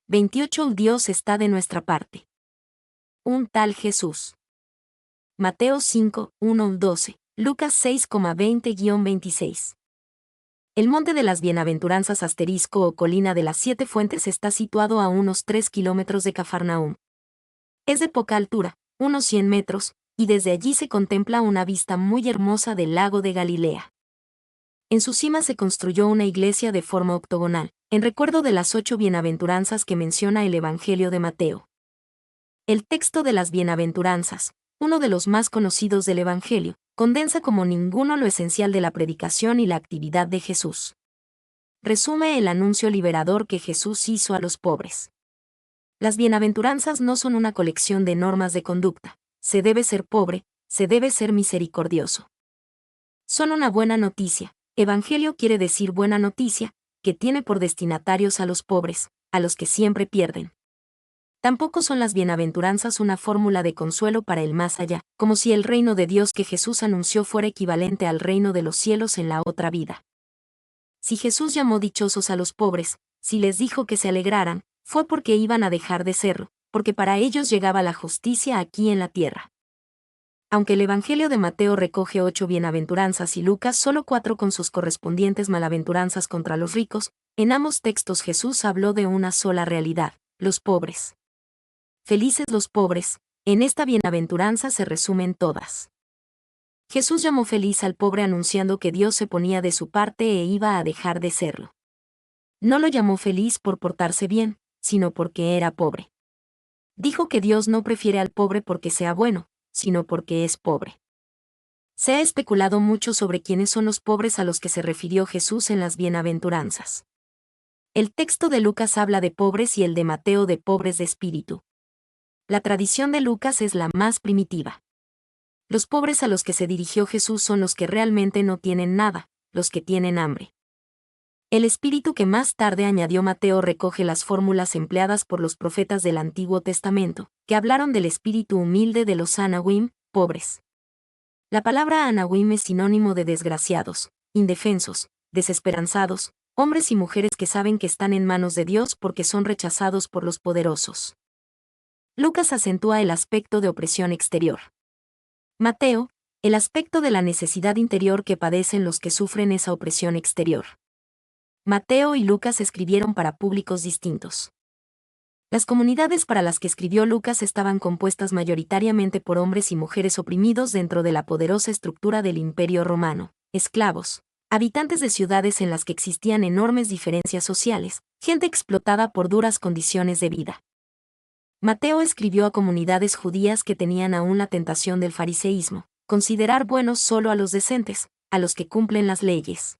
28 Dios está de nuestra parte. Un tal Jesús. Mateo 5, 1-12, Lucas 6,20-26. El monte de las bienaventuranzas o colina de las 7 fuentes está situado a unos 3 kilómetros de Cafarnaúm. Es de poca altura, unos 100 metros, y desde allí se contempla una vista muy hermosa del lago de Galilea. En su cima se construyó una iglesia de forma octogonal, en recuerdo de las 8 bienaventuranzas que menciona el Evangelio de Mateo. El texto de las bienaventuranzas, uno de los más conocidos del Evangelio, condensa como ninguno lo esencial de la predicación y la actividad de Jesús. Resume el anuncio liberador que Jesús hizo a los pobres. Las bienaventuranzas no son una colección de normas de conducta. Se debe ser pobre, se debe ser misericordioso. Son una buena noticia. Evangelio quiere decir buena noticia, que tiene por destinatarios a los pobres, a los que siempre pierden. Tampoco son las bienaventuranzas una fórmula de consuelo para el más allá, como si el reino de Dios que Jesús anunció fuera equivalente al reino de los cielos en la otra vida. Si Jesús llamó dichosos a los pobres, si les dijo que se alegraran, fue porque iban a dejar de serlo, porque para ellos llegaba la justicia aquí en la tierra. Aunque el Evangelio de Mateo recoge 8 bienaventuranzas y Lucas solo 4 con sus correspondientes malaventuranzas contra los ricos, en ambos textos Jesús habló de una sola realidad: los pobres. Felices los pobres, en esta bienaventuranza se resumen todas. Jesús llamó feliz al pobre anunciando que Dios se ponía de su parte e iba a dejar de serlo. No lo llamó feliz por portarse bien, sino porque era pobre. Dijo que Dios no prefiere al pobre porque sea bueno, sino porque es pobre. Se ha especulado mucho sobre quiénes son los pobres a los que se refirió Jesús en las bienaventuranzas. El texto de Lucas habla de pobres y el de Mateo de pobres de espíritu. La tradición de Lucas es la más primitiva. Los pobres a los que se dirigió Jesús son los que realmente no tienen nada, los que tienen hambre. El espíritu que más tarde añadió Mateo recoge las fórmulas empleadas por los profetas del Antiguo Testamento, que hablaron del espíritu humilde de los Anawim, pobres. La palabra Anawim es sinónimo de desgraciados, indefensos, desesperanzados, hombres y mujeres que saben que están en manos de Dios porque son rechazados por los poderosos. Lucas acentúa el aspecto de opresión exterior. Mateo, el aspecto de la necesidad interior que padecen los que sufren esa opresión exterior. Mateo y Lucas escribieron para públicos distintos. Las comunidades para las que escribió Lucas estaban compuestas mayoritariamente por hombres y mujeres oprimidos dentro de la poderosa estructura del Imperio Romano, esclavos, habitantes de ciudades en las que existían enormes diferencias sociales, gente explotada por duras condiciones de vida. Mateo escribió a comunidades judías que tenían aún la tentación del fariseísmo, considerar buenos solo a los decentes, a los que cumplen las leyes.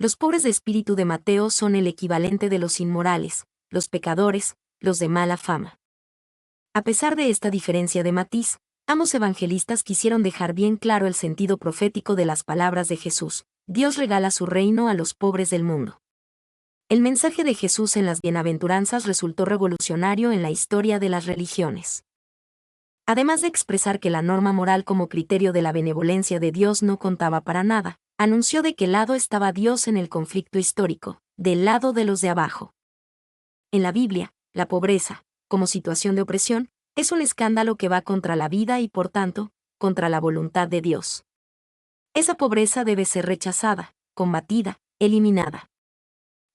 Los pobres de espíritu de Mateo son el equivalente de los inmorales, los pecadores, los de mala fama. A pesar de esta diferencia de matiz, ambos evangelistas quisieron dejar bien claro el sentido profético de las palabras de Jesús: Dios regala su reino a los pobres del mundo. El mensaje de Jesús en las bienaventuranzas resultó revolucionario en la historia de las religiones. Además de expresar que la norma moral como criterio de la benevolencia de Dios no contaba para nada, anunció de qué lado estaba Dios en el conflicto histórico: del lado de los de abajo. En la Biblia, la pobreza, como situación de opresión, es un escándalo que va contra la vida y por tanto, contra la voluntad de Dios. Esa pobreza debe ser rechazada, combatida, eliminada.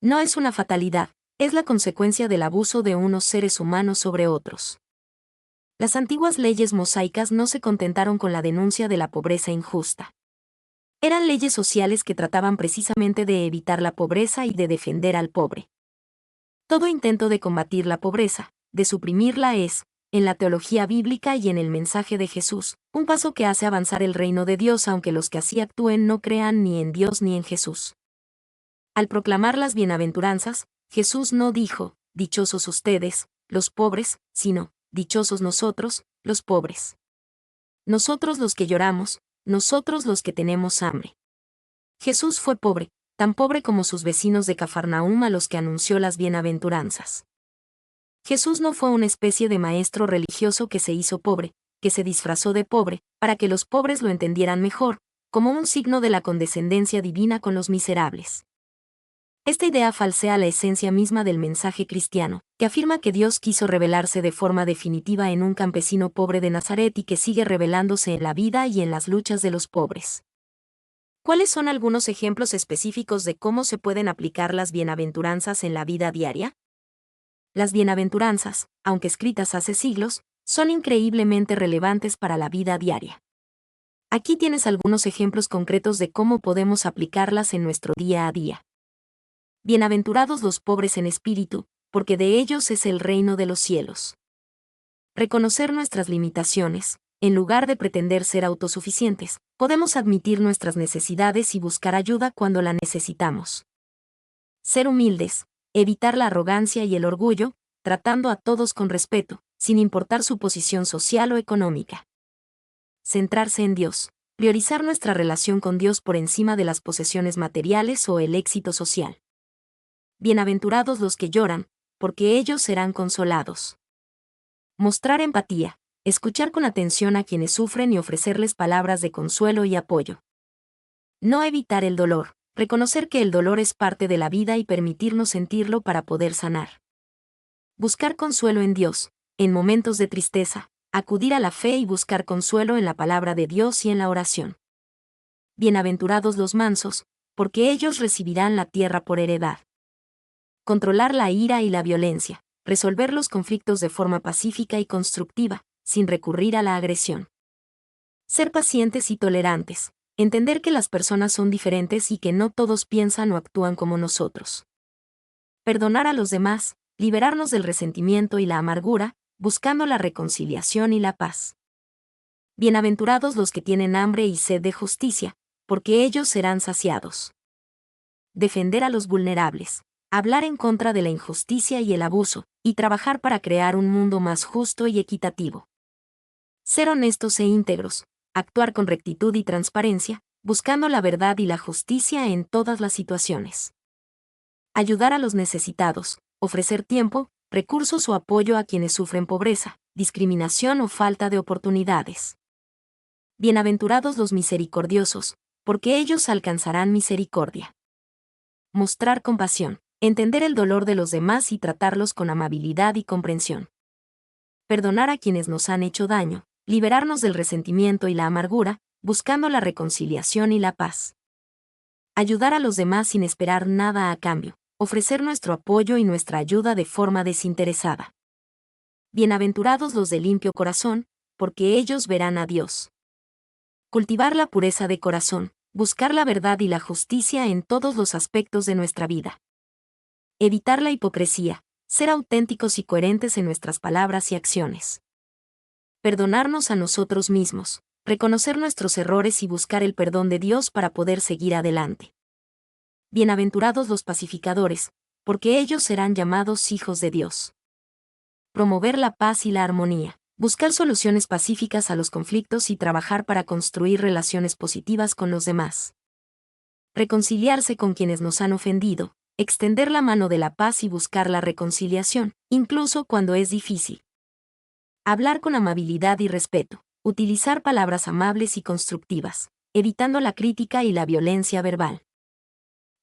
No es una fatalidad, es la consecuencia del abuso de unos seres humanos sobre otros. Las antiguas leyes mosaicas no se contentaron con la denuncia de la pobreza injusta. Eran leyes sociales que trataban precisamente de evitar la pobreza y de defender al pobre. Todo intento de combatir la pobreza, de suprimirla es, en la teología bíblica y en el mensaje de Jesús, un paso que hace avanzar el reino de Dios aunque los que así actúen no crean ni en Dios ni en Jesús. Al proclamar las bienaventuranzas, Jesús no dijo: dichosos ustedes, los pobres, sino: dichosos nosotros, los pobres. Nosotros los que lloramos, nosotros los que tenemos hambre. Jesús fue pobre, tan pobre como sus vecinos de Cafarnaúm a los que anunció las bienaventuranzas. Jesús no fue una especie de maestro religioso que se hizo pobre, que se disfrazó de pobre, para que los pobres lo entendieran mejor, como un signo de la condescendencia divina con los miserables. Esta idea falsea la esencia misma del mensaje cristiano, que afirma que Dios quiso revelarse de forma definitiva en un campesino pobre de Nazaret y que sigue revelándose en la vida y en las luchas de los pobres. ¿Cuáles son algunos ejemplos específicos de cómo se pueden aplicar las bienaventuranzas en la vida diaria? Las bienaventuranzas, aunque escritas hace siglos, son increíblemente relevantes para la vida diaria. Aquí tienes algunos ejemplos concretos de cómo podemos aplicarlas en nuestro día a día. Bienaventurados los pobres en espíritu, porque de ellos es el reino de los cielos. Reconocer nuestras limitaciones, en lugar de pretender ser autosuficientes, podemos admitir nuestras necesidades y buscar ayuda cuando la necesitamos. Ser humildes, evitar la arrogancia y el orgullo, tratando a todos con respeto, sin importar su posición social o económica. Centrarse en Dios, priorizar nuestra relación con Dios por encima de las posesiones materiales o el éxito social. Bienaventurados los que lloran, porque ellos serán consolados. Mostrar empatía, escuchar con atención a quienes sufren y ofrecerles palabras de consuelo y apoyo. No evitar el dolor, reconocer que el dolor es parte de la vida y permitirnos sentirlo para poder sanar. Buscar consuelo en Dios, en momentos de tristeza, acudir a la fe y buscar consuelo en la palabra de Dios y en la oración. Bienaventurados los mansos, porque ellos recibirán la tierra por heredad. Controlar la ira y la violencia, resolver los conflictos de forma pacífica y constructiva, sin recurrir a la agresión. Ser pacientes y tolerantes, entender que las personas son diferentes y que no todos piensan o actúan como nosotros. Perdonar a los demás, liberarnos del resentimiento y la amargura, buscando la reconciliación y la paz. Bienaventurados los que tienen hambre y sed de justicia, porque ellos serán saciados. Defender a los vulnerables, hablar en contra de la injusticia y el abuso, y trabajar para crear un mundo más justo y equitativo. Ser honestos e íntegros, actuar con rectitud y transparencia, buscando la verdad y la justicia en todas las situaciones. Ayudar a los necesitados, ofrecer tiempo, recursos o apoyo a quienes sufren pobreza, discriminación o falta de oportunidades. Bienaventurados los misericordiosos, porque ellos alcanzarán misericordia. Mostrar compasión, entender el dolor de los demás y tratarlos con amabilidad y comprensión. Perdonar a quienes nos han hecho daño, liberarnos del resentimiento y la amargura, buscando la reconciliación y la paz. Ayudar a los demás sin esperar nada a cambio, ofrecer nuestro apoyo y nuestra ayuda de forma desinteresada. Bienaventurados los de limpio corazón, porque ellos verán a Dios. Cultivar la pureza de corazón, buscar la verdad y la justicia en todos los aspectos de nuestra vida. Evitar la hipocresía, ser auténticos y coherentes en nuestras palabras y acciones. Perdonarnos a nosotros mismos, reconocer nuestros errores y buscar el perdón de Dios para poder seguir adelante. Bienaventurados los pacificadores, porque ellos serán llamados hijos de Dios. Promover la paz y la armonía, buscar soluciones pacíficas a los conflictos y trabajar para construir relaciones positivas con los demás. Reconciliarse con quienes nos han ofendido, extender la mano de la paz y buscar la reconciliación, incluso cuando es difícil. Hablar con amabilidad y respeto, utilizar palabras amables y constructivas, evitando la crítica y la violencia verbal.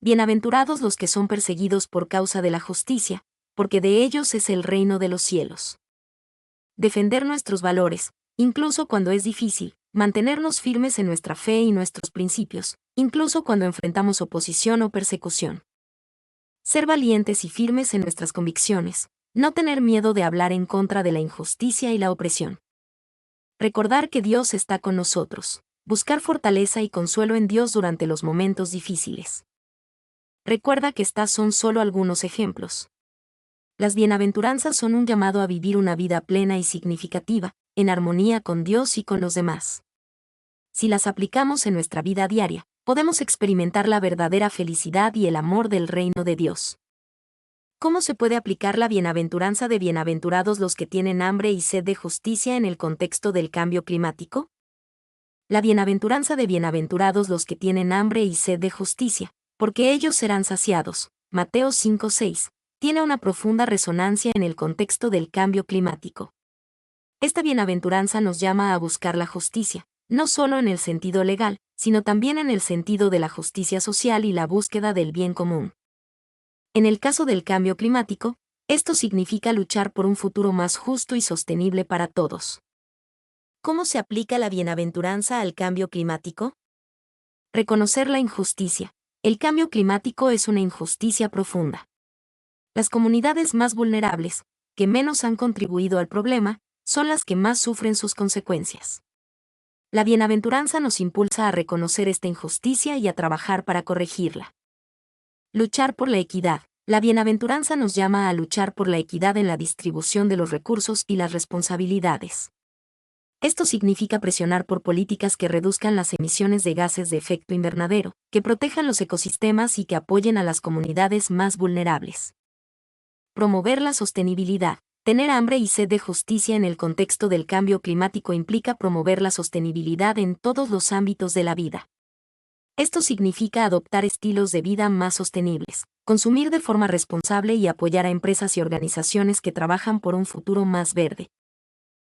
Bienaventurados los que son perseguidos por causa de la justicia, porque de ellos es el reino de los cielos. Defender nuestros valores, incluso cuando es difícil, mantenernos firmes en nuestra fe y nuestros principios, incluso cuando enfrentamos oposición o persecución. Ser valientes y firmes en nuestras convicciones, no tener miedo de hablar en contra de la injusticia y la opresión. Recordar que Dios está con nosotros, buscar fortaleza y consuelo en Dios durante los momentos difíciles. Recuerda que estas son solo algunos ejemplos. Las bienaventuranzas son un llamado a vivir una vida plena y significativa, en armonía con Dios y con los demás. Si las aplicamos en nuestra vida diaria, podemos experimentar la verdadera felicidad y el amor del reino de Dios. ¿Cómo se puede aplicar la bienaventuranza de bienaventurados los que tienen hambre y sed de justicia en el contexto del cambio climático? La bienaventuranza de bienaventurados los que tienen hambre y sed de justicia, porque ellos serán saciados, Mateo 5:6, tiene una profunda resonancia en el contexto del cambio climático. Esta bienaventuranza nos llama a buscar la justicia, no solo en el sentido legal, sino también en el sentido de la justicia social y la búsqueda del bien común. En el caso del cambio climático, esto significa luchar por un futuro más justo y sostenible para todos. ¿Cómo se aplica la bienaventuranza al cambio climático? Reconocer la injusticia. El cambio climático es una injusticia profunda. Las comunidades más vulnerables, que menos han contribuido al problema, son las que más sufren sus consecuencias. La bienaventuranza nos impulsa a reconocer esta injusticia y a trabajar para corregirla. Luchar por la equidad. La bienaventuranza nos llama a luchar por la equidad en la distribución de los recursos y las responsabilidades. Esto significa presionar por políticas que reduzcan las emisiones de gases de efecto invernadero, que protejan los ecosistemas y que apoyen a las comunidades más vulnerables. Promover la sostenibilidad. Tener hambre y sed de justicia en el contexto del cambio climático implica promover la sostenibilidad en todos los ámbitos de la vida. Esto significa adoptar estilos de vida más sostenibles, consumir de forma responsable y apoyar a empresas y organizaciones que trabajan por un futuro más verde.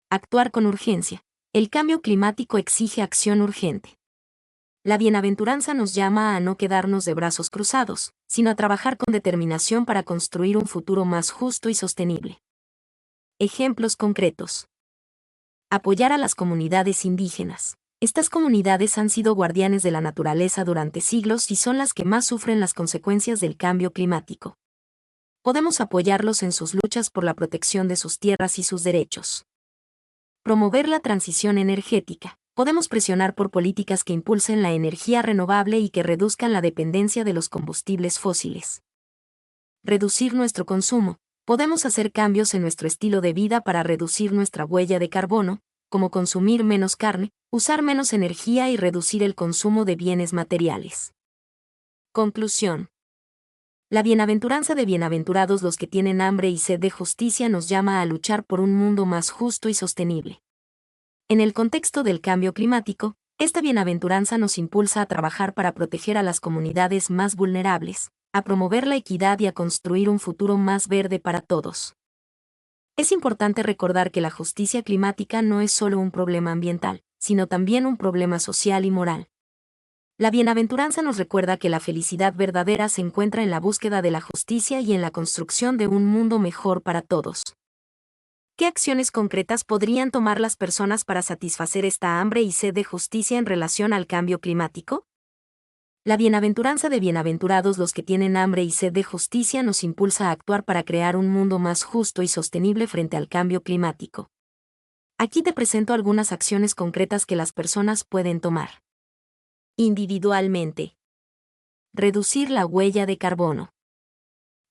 Actuar con urgencia. El cambio climático exige acción urgente. La bienaventuranza nos llama a no quedarnos de brazos cruzados, sino a trabajar con determinación para construir un futuro más justo y sostenible. Ejemplos concretos. Apoyar a las comunidades indígenas. Estas comunidades han sido guardianes de la naturaleza durante siglos y son las que más sufren las consecuencias del cambio climático. Podemos apoyarlos en sus luchas por la protección de sus tierras y sus derechos. Promover la transición energética. Podemos presionar por políticas que impulsen la energía renovable y que reduzcan la dependencia de los combustibles fósiles. Reducir nuestro consumo. Podemos hacer cambios en nuestro estilo de vida para reducir nuestra huella de carbono, como consumir menos carne, usar menos energía y reducir el consumo de bienes materiales. Conclusión. La bienaventuranza de bienaventurados los que tienen hambre y sed de justicia nos llama a luchar por un mundo más justo y sostenible. En el contexto del cambio climático, esta bienaventuranza nos impulsa a trabajar para proteger a las comunidades más vulnerables, a promover la equidad y a construir un futuro más verde para todos. Es importante recordar que la justicia climática no es solo un problema ambiental, sino también un problema social y moral. La bienaventuranza nos recuerda que la felicidad verdadera se encuentra en la búsqueda de la justicia y en la construcción de un mundo mejor para todos. ¿Qué acciones concretas podrían tomar las personas para satisfacer esta hambre y sed de justicia en relación al cambio climático? La bienaventuranza de bienaventurados los que tienen hambre y sed de justicia nos impulsa a actuar para crear un mundo más justo y sostenible frente al cambio climático. Aquí te presento algunas acciones concretas que las personas pueden tomar. Individualmente. Reducir la huella de carbono.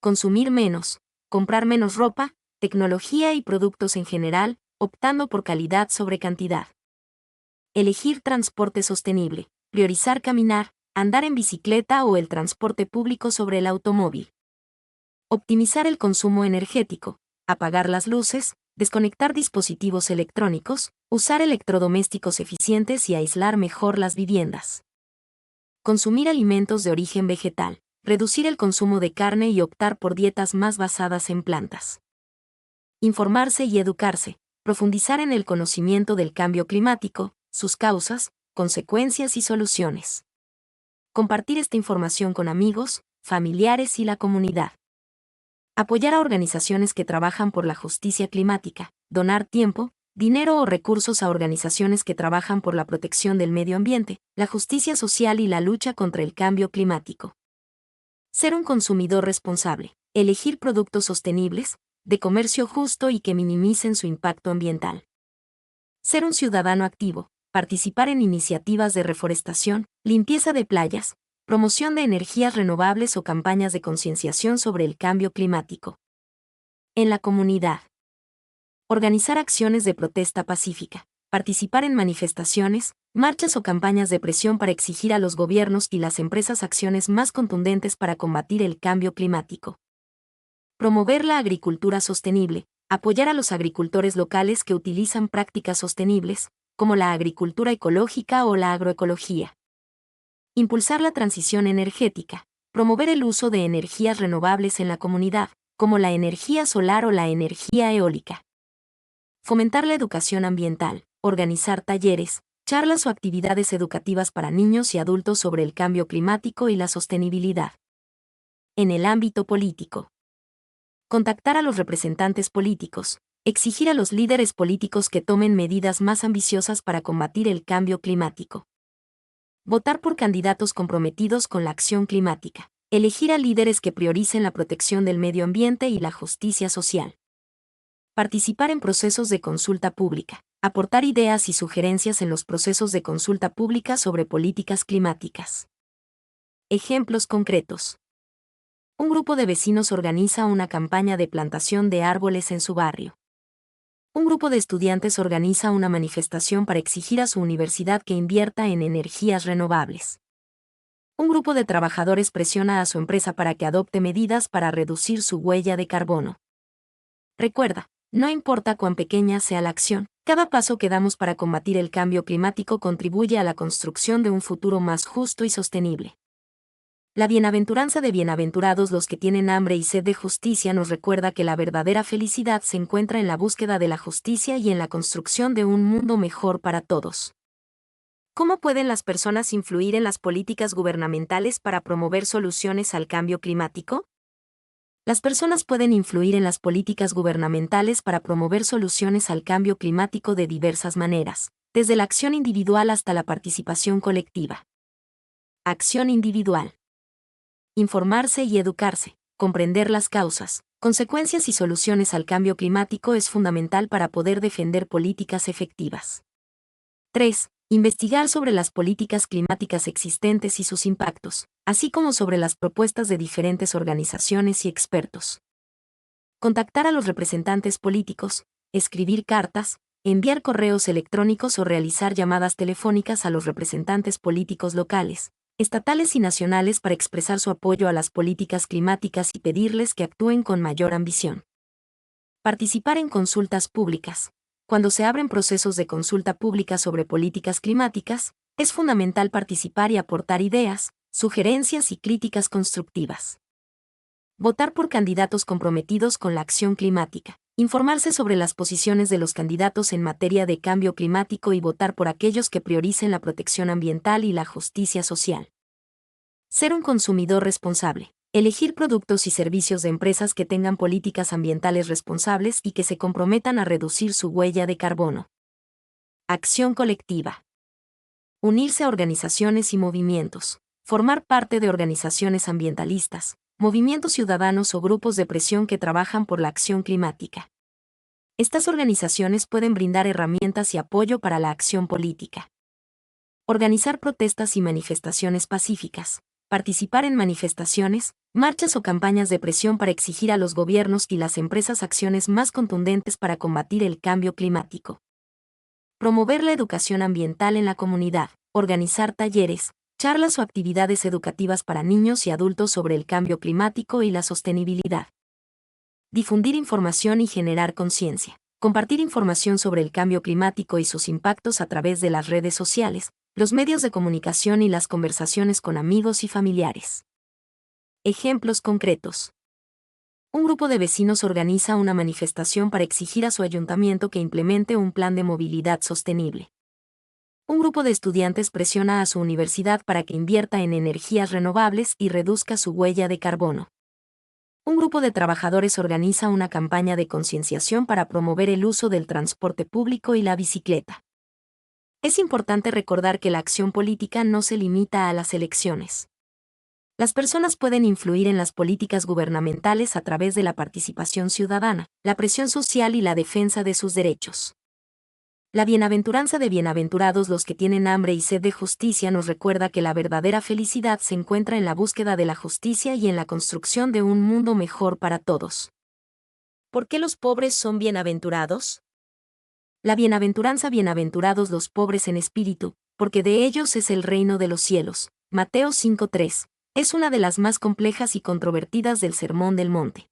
Consumir menos, comprar menos ropa, tecnología y productos en general, optando por calidad sobre cantidad. Elegir transporte sostenible, priorizar caminar, andar en bicicleta o el transporte público sobre el automóvil. Optimizar el consumo energético, apagar las luces, desconectar dispositivos electrónicos, usar electrodomésticos eficientes y aislar mejor las viviendas. Consumir alimentos de origen vegetal, reducir el consumo de carne y optar por dietas más basadas en plantas. Informarse y educarse, profundizar en el conocimiento del cambio climático, sus causas, consecuencias y soluciones. Compartir esta información con amigos, familiares y la comunidad. Apoyar a organizaciones que trabajan por la justicia climática, donar tiempo, dinero o recursos a organizaciones que trabajan por la protección del medio ambiente, la justicia social y la lucha contra el cambio climático. Ser un consumidor responsable, elegir productos sostenibles, de comercio justo y que minimicen su impacto ambiental. Ser un ciudadano activo, participar en iniciativas de reforestación, limpieza de playas, promoción de energías renovables o campañas de concienciación sobre el cambio climático. En la comunidad. Organizar acciones de protesta pacífica, participar en manifestaciones, marchas o campañas de presión para exigir a los gobiernos y las empresas acciones más contundentes para combatir el cambio climático. Promover la agricultura sostenible, apoyar a los agricultores locales que utilizan prácticas sostenibles, como la agricultura ecológica o la agroecología. Impulsar la transición energética, promover el uso de energías renovables en la comunidad, como la energía solar o la energía eólica. Fomentar la educación ambiental, organizar talleres, charlas o actividades educativas para niños y adultos sobre el cambio climático y la sostenibilidad. En el ámbito político. Contactar a los representantes políticos. Exigir a los líderes políticos que tomen medidas más ambiciosas para combatir el cambio climático. Votar por candidatos comprometidos con la acción climática. Elegir a líderes que prioricen la protección del medio ambiente y la justicia social. Participar en procesos de consulta pública. Aportar ideas y sugerencias en los procesos de consulta pública sobre políticas climáticas. Ejemplos concretos. Un grupo de vecinos organiza una campaña de plantación de árboles en su barrio. Un grupo de estudiantes organiza una manifestación para exigir a su universidad que invierta en energías renovables. Un grupo de trabajadores presiona a su empresa para que adopte medidas para reducir su huella de carbono. Recuerda, no importa cuán pequeña sea la acción, cada paso que damos para combatir el cambio climático contribuye a la construcción de un futuro más justo y sostenible. La bienaventuranza de bienaventurados los que tienen hambre y sed de justicia nos recuerda que la verdadera felicidad se encuentra en la búsqueda de la justicia y en la construcción de un mundo mejor para todos. ¿Cómo pueden las personas influir en las políticas gubernamentales para promover soluciones al cambio climático? Las personas pueden influir en las políticas gubernamentales para promover soluciones al cambio climático de diversas maneras, desde la acción individual hasta la participación colectiva. Acción individual. Informarse y educarse, comprender las causas, consecuencias y soluciones al cambio climático es fundamental para poder defender políticas efectivas. 3. Investigar sobre las políticas climáticas existentes y sus impactos, así como sobre las propuestas de diferentes organizaciones y expertos. Contactar a los representantes políticos, escribir cartas, enviar correos electrónicos o realizar llamadas telefónicas a los representantes políticos locales, estatales y nacionales para expresar su apoyo a las políticas climáticas y pedirles que actúen con mayor ambición. Participar en consultas públicas. Cuando se abren procesos de consulta pública sobre políticas climáticas, es fundamental participar y aportar ideas, sugerencias y críticas constructivas. Votar por candidatos comprometidos con la acción climática. Informarse sobre las posiciones de los candidatos en materia de cambio climático y votar por aquellos que prioricen la protección ambiental y la justicia social. Ser un consumidor responsable. Elegir productos y servicios de empresas que tengan políticas ambientales responsables y que se comprometan a reducir su huella de carbono. Acción colectiva. Unirse a organizaciones y movimientos. Formar parte de organizaciones ambientalistas, movimientos ciudadanos o grupos de presión que trabajan por la acción climática. Estas organizaciones pueden brindar herramientas y apoyo para la acción política. Organizar protestas y manifestaciones pacíficas. Participar en manifestaciones, marchas o campañas de presión para exigir a los gobiernos y las empresas acciones más contundentes para combatir el cambio climático. Promover la educación ambiental en la comunidad. Organizar talleres, charlas o actividades educativas para niños y adultos sobre el cambio climático y la sostenibilidad. Difundir información y generar conciencia. Compartir información sobre el cambio climático y sus impactos a través de las redes sociales, los medios de comunicación y las conversaciones con amigos y familiares. Ejemplos concretos. Un grupo de vecinos organiza una manifestación para exigir a su ayuntamiento que implemente un plan de movilidad sostenible. Un grupo de estudiantes presiona a su universidad para que invierta en energías renovables y reduzca su huella de carbono. Un grupo de trabajadores organiza una campaña de concienciación para promover el uso del transporte público y la bicicleta. Es importante recordar que la acción política no se limita a las elecciones. Las personas pueden influir en las políticas gubernamentales a través de la participación ciudadana, la presión social y la defensa de sus derechos. La bienaventuranza de bienaventurados los que tienen hambre y sed de justicia nos recuerda que la verdadera felicidad se encuentra en la búsqueda de la justicia y en la construcción de un mundo mejor para todos. ¿Por qué los pobres son bienaventurados? La bienaventuranza bienaventurados los pobres en espíritu, porque de ellos es el reino de los cielos. Mateo 5:3. Es una de las más complejas y controvertidas del Sermón del Monte.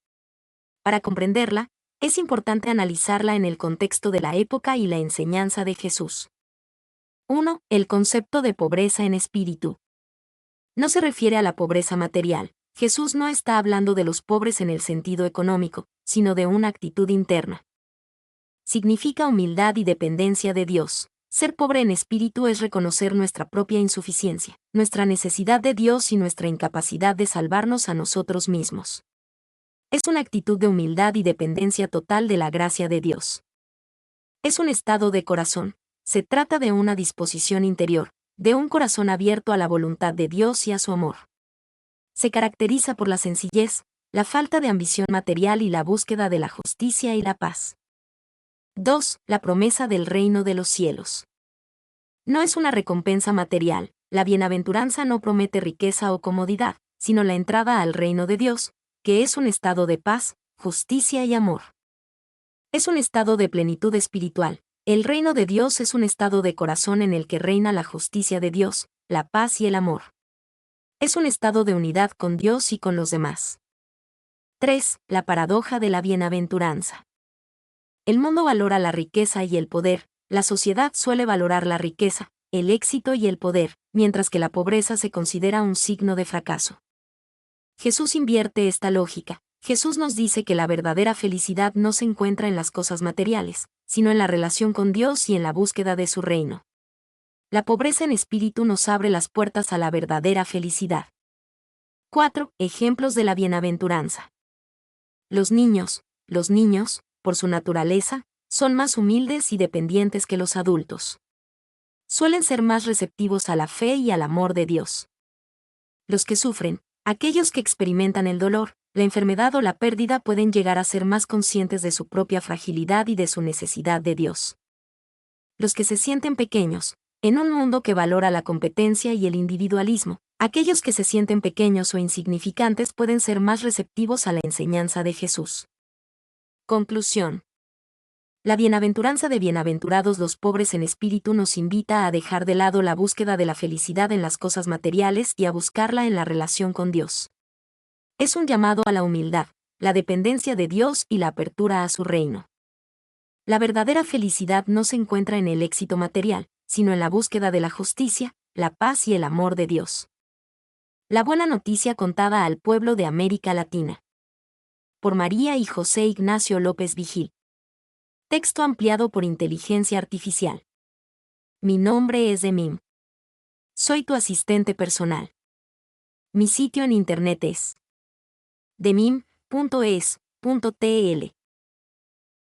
Para comprenderla, es importante analizarla en el contexto de la época y la enseñanza de Jesús. 1. El concepto de pobreza en espíritu. No se refiere a la pobreza material. Jesús no está hablando de los pobres en el sentido económico, sino de una actitud interna. Significa humildad y dependencia de Dios. Ser pobre en espíritu es reconocer nuestra propia insuficiencia, nuestra necesidad de Dios y nuestra incapacidad de salvarnos a nosotros mismos. Es una actitud de humildad y dependencia total de la gracia de Dios. Es un estado de corazón. Se trata de una disposición interior, de un corazón abierto a la voluntad de Dios y a su amor. Se caracteriza por la sencillez, la falta de ambición material y la búsqueda de la justicia y la paz. 2. La promesa del reino de los cielos. No es una recompensa material, la bienaventuranza no promete riqueza o comodidad, sino la entrada al reino de Dios, que es un estado de paz, justicia y amor. Es un estado de plenitud espiritual. El reino de Dios es un estado de corazón en el que reina la justicia de Dios, la paz y el amor. Es un estado de unidad con Dios y con los demás. 3. La paradoja de la bienaventuranza. El mundo valora la riqueza y el poder, la sociedad suele valorar la riqueza, el éxito y el poder, mientras que la pobreza se considera un signo de fracaso. Jesús invierte esta lógica. Jesús nos dice que la verdadera felicidad no se encuentra en las cosas materiales, sino en la relación con Dios y en la búsqueda de su reino. La pobreza en espíritu nos abre las puertas a la verdadera felicidad. 4. Ejemplos de la bienaventuranza. Los niños, por su naturaleza, son más humildes y dependientes que los adultos. Suelen ser más receptivos a la fe y al amor de Dios. Los que sufren, aquellos que experimentan el dolor, la enfermedad o la pérdida pueden llegar a ser más conscientes de su propia fragilidad y de su necesidad de Dios. Los que se sienten pequeños, en un mundo que valora la competencia y el individualismo, aquellos que se sienten pequeños o insignificantes pueden ser más receptivos a la enseñanza de Jesús. Conclusión. La bienaventuranza de bienaventurados los pobres en espíritu nos invita a dejar de lado la búsqueda de la felicidad en las cosas materiales y a buscarla en la relación con Dios. Es un llamado a la humildad, la dependencia de Dios y la apertura a su reino. La verdadera felicidad no se encuentra en el éxito material, sino en la búsqueda de la justicia, la paz y el amor de Dios. La buena noticia contada al pueblo de América Latina. Por María y José Ignacio López Vigil. Texto ampliado por inteligencia artificial. Mi nombre es Demim. Soy tu asistente personal. Mi sitio en internet es demim.es.tl